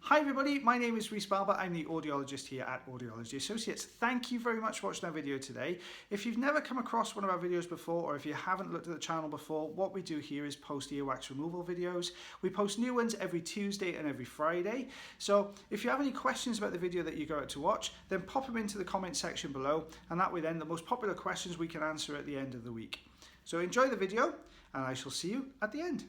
Hi everybody, my name is Rhys Barber. I'm the audiologist here at Audiology Associates. Thank you very much for watching our video today. If you've never come across one of our videos before, or if you haven't looked at the channel before, what we do here is post earwax removal videos. We post new ones every Tuesday and every Friday. So if you have any questions about the video that you go out to watch, then pop them into the comment section below, and that way then the most popular questions we can answer at the end of the week. So enjoy the video, and I shall see you at the end.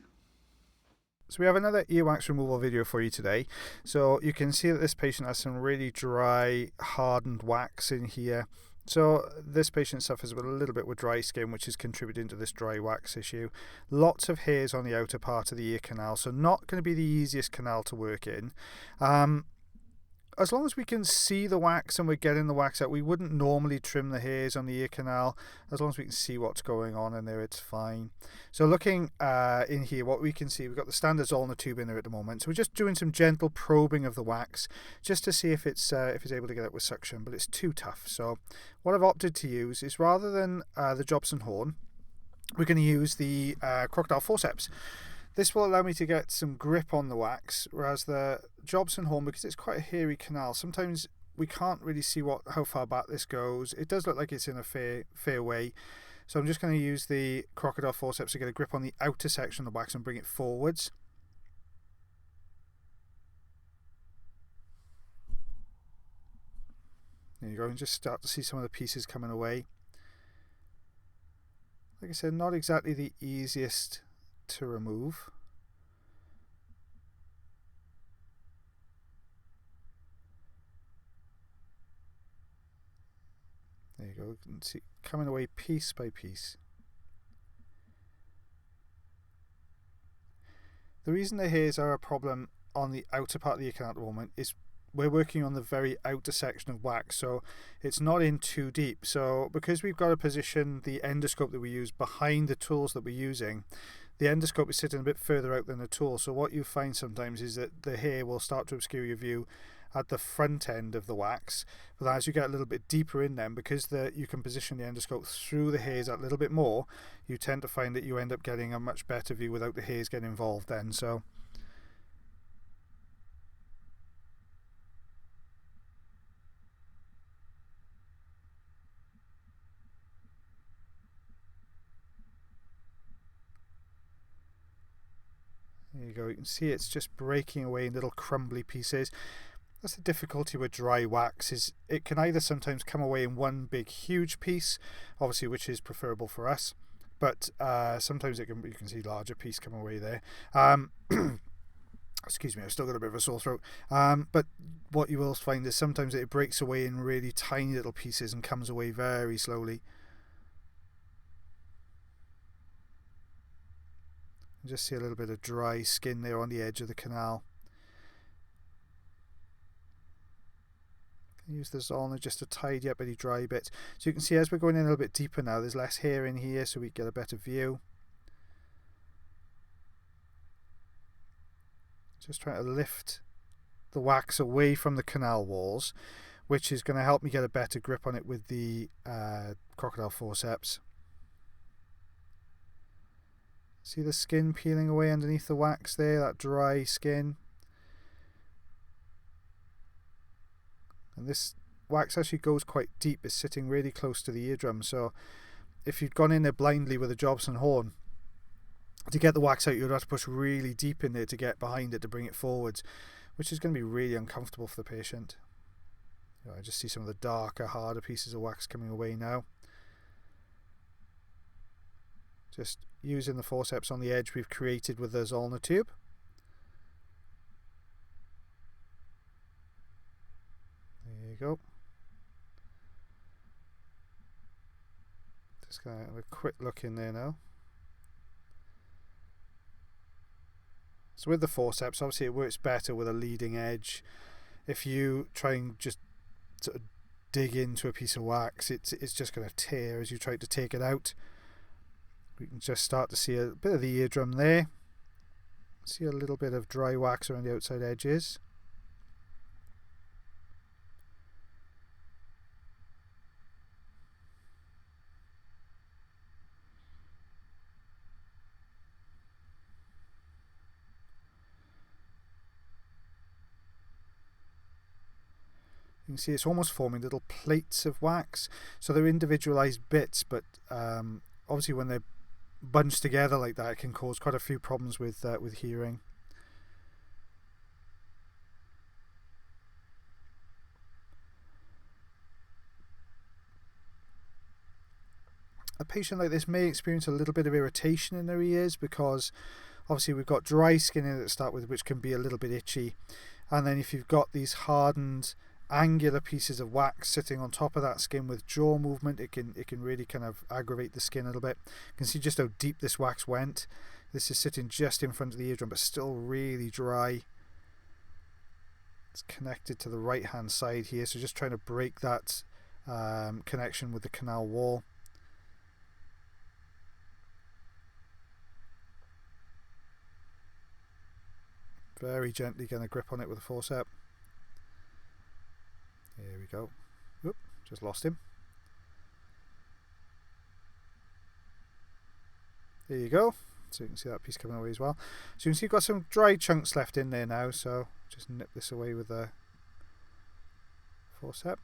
So we have another earwax removal video for you today. So you can see that this patient has some really dry, hardened wax in here. So this patient suffers with a little bit with dry skin, which is contributing to this dry wax issue. Lots of hairs on the outer part of the ear canal, so not going to be the easiest canal to work in. As long as we can see the wax and we're getting the wax out, we wouldn't normally trim the hairs on the ear canal. As long as we can see what's going on in there, it's fine. So looking in here, what we can see, we've got the standard Zollner tube in there at the moment. So we're just doing some gentle probing of the wax just to see if it's able to get out with suction, but it's too tough. So what I've opted to use is, rather than the Jobson horn, we're going to use the crocodile forceps. This will allow me to get some grip on the wax, whereas the Jobson horn, because it's quite a hairy canal, sometimes we can't really see how far back this goes. It does look like it's in a fair way. So I'm just going to use the crocodile forceps to get a grip on the outer section of the wax and bring it forwards. There you go, and just start to see some of the pieces coming away. Like I said, not exactly the easiest to remove. There you go, you can see coming away piece by piece. The reason the hairs are a problem on the outer part of the ear canal at the moment is we're working on the very outer section of wax, so it's not in too deep. So because we've got to position the endoscope that we use behind the tools that we're using, the endoscope is sitting a bit further out than the tool. So what you find sometimes is that the hair will start to obscure your view at the front end of the wax, but as you get a little bit deeper in them, because you can position the endoscope through the hairs a little bit more, you tend to find that you end up getting a much better view without the hairs getting involved then. So there you go, you can see it's just breaking away in little crumbly pieces. That's the difficulty with dry wax, is it can either sometimes come away in one big huge piece, obviously, which is preferable for us, but sometimes you can see larger piece come away there. Excuse me, I've still got a bit of a sore throat. But what you will find is sometimes it breaks away in really tiny little pieces and comes away very slowly. You just see a little bit of dry skin there on the edge of the canal. Use the Zollner just to tidy up any dry bits. So you can see as we're going in a little bit deeper now, there's less hair in here, so we get a better view. Just trying to lift the wax away from the canal walls, which is going to help me get a better grip on it with the crocodile forceps. See the skin peeling away underneath the wax there, that dry skin. And this wax actually goes quite deep. It's sitting really close to the eardrum, so if you'd gone in there blindly with a Jobson horn, to get the wax out you'd have to push really deep in there to get behind it to bring it forwards, which is going to be really uncomfortable for the patient. I just see some of the darker, harder pieces of wax coming away now. Just using the forceps on the edge we've created with the Zollner tube. There you go. Just going to have a quick look in there now. So with the forceps, obviously it works better with a leading edge. If you try and just sort of dig into a piece of wax, it's just going to tear as you try to take it out. We can just start to see a bit of the eardrum there. See a little bit of dry wax around the outside edges. You can see it's almost forming little plates of wax. So they're individualized bits, but obviously when they're bunched together like that, it can cause quite a few problems with hearing. A patient like this may experience a little bit of irritation in their ears because obviously we've got dry skin in it to start with, which can be a little bit itchy, and then if you've got these hardened angular pieces of wax sitting on top of that skin with jaw movement, it can really kind of aggravate the skin a little bit. You can see just how deep this wax went. This is sitting just in front of the eardrum but still really dry. It's connected to the right hand side here, so just trying to break that connection with the canal wall. Very gently going to grip on it with a forceps. Here we go. Oop, just lost him. There you go. So you can see that piece coming away as well. So you can see you've got some dry chunks left in there now, so just nip this away with the forceps.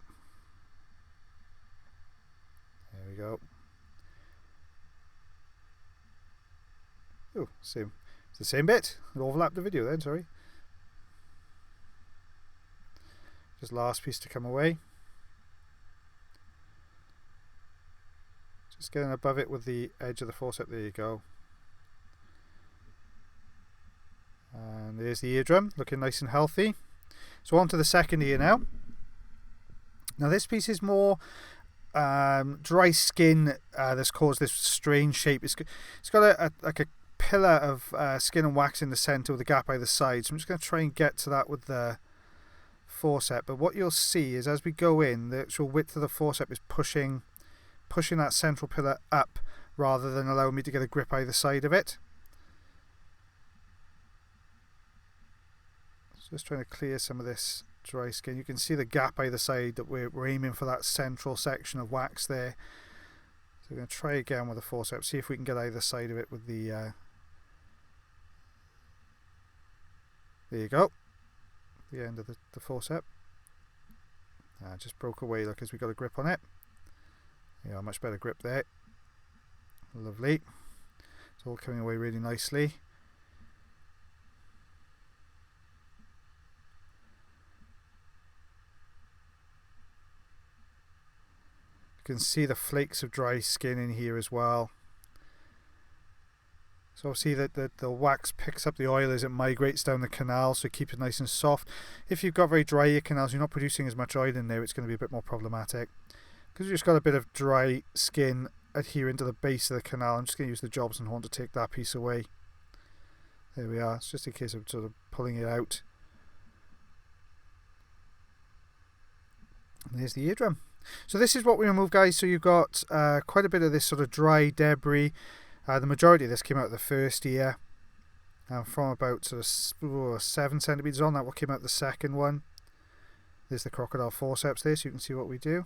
There we go. Oh, same. It's the same bit. It overlapped the video then, sorry. Just last piece to come away. Just getting above it with the edge of the forceps. There you go. And there's the eardrum, looking nice and healthy. So on to the second ear now. Now this piece is more dry skin that's caused this strange shape. It's got like a pillar of skin and wax in the center with a gap either side. So I'm just going to try and get to that with the forceps. But what you'll see is as we go in, the actual width of the forceps is pushing that central pillar up rather than allowing me to get a grip either side of it. So just trying to clear some of this dry skin. You can see the gap either side that we're aiming for, that central section of wax there. So we're going to try again with the forceps, see if we can get either side of it with the there you go, the end of the forceps. Just broke away, look, as we got a grip on it. Yeah, much better grip there. Lovely. It's all coming away really nicely. You can see the flakes of dry skin in here as well. So obviously the wax picks up the oil as it migrates down the canal, so keep it nice and soft. If you've got very dry ear canals, you're not producing as much oil in there, it's going to be a bit more problematic. Because you've just got a bit of dry skin adhering to the base of the canal, I'm just going to use the Jobson horn to take that piece away. There we are, it's just a case of sort of pulling it out. And there's the eardrum. So this is what we removed, guys. So you've got quite a bit of this sort of dry debris. The majority of this came out of the first ear, from about sort of 7 centimeters on. That what came out the second one. There's the crocodile forceps there, so you can see what we do.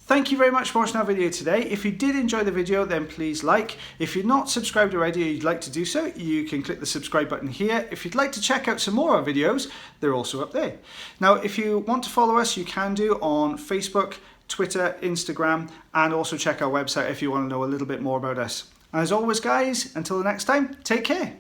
Thank you very much for watching our video today. If you did enjoy the video, then please like. If you're not subscribed already or you'd like to do so, you can click the subscribe button here. If you'd like to check out some more of our videos, they're also up there. Now, if you want to follow us, you can do on Facebook, Twitter, Instagram, and also check our website if you want to know a little bit more about us. As always, guys, until the next time, take care.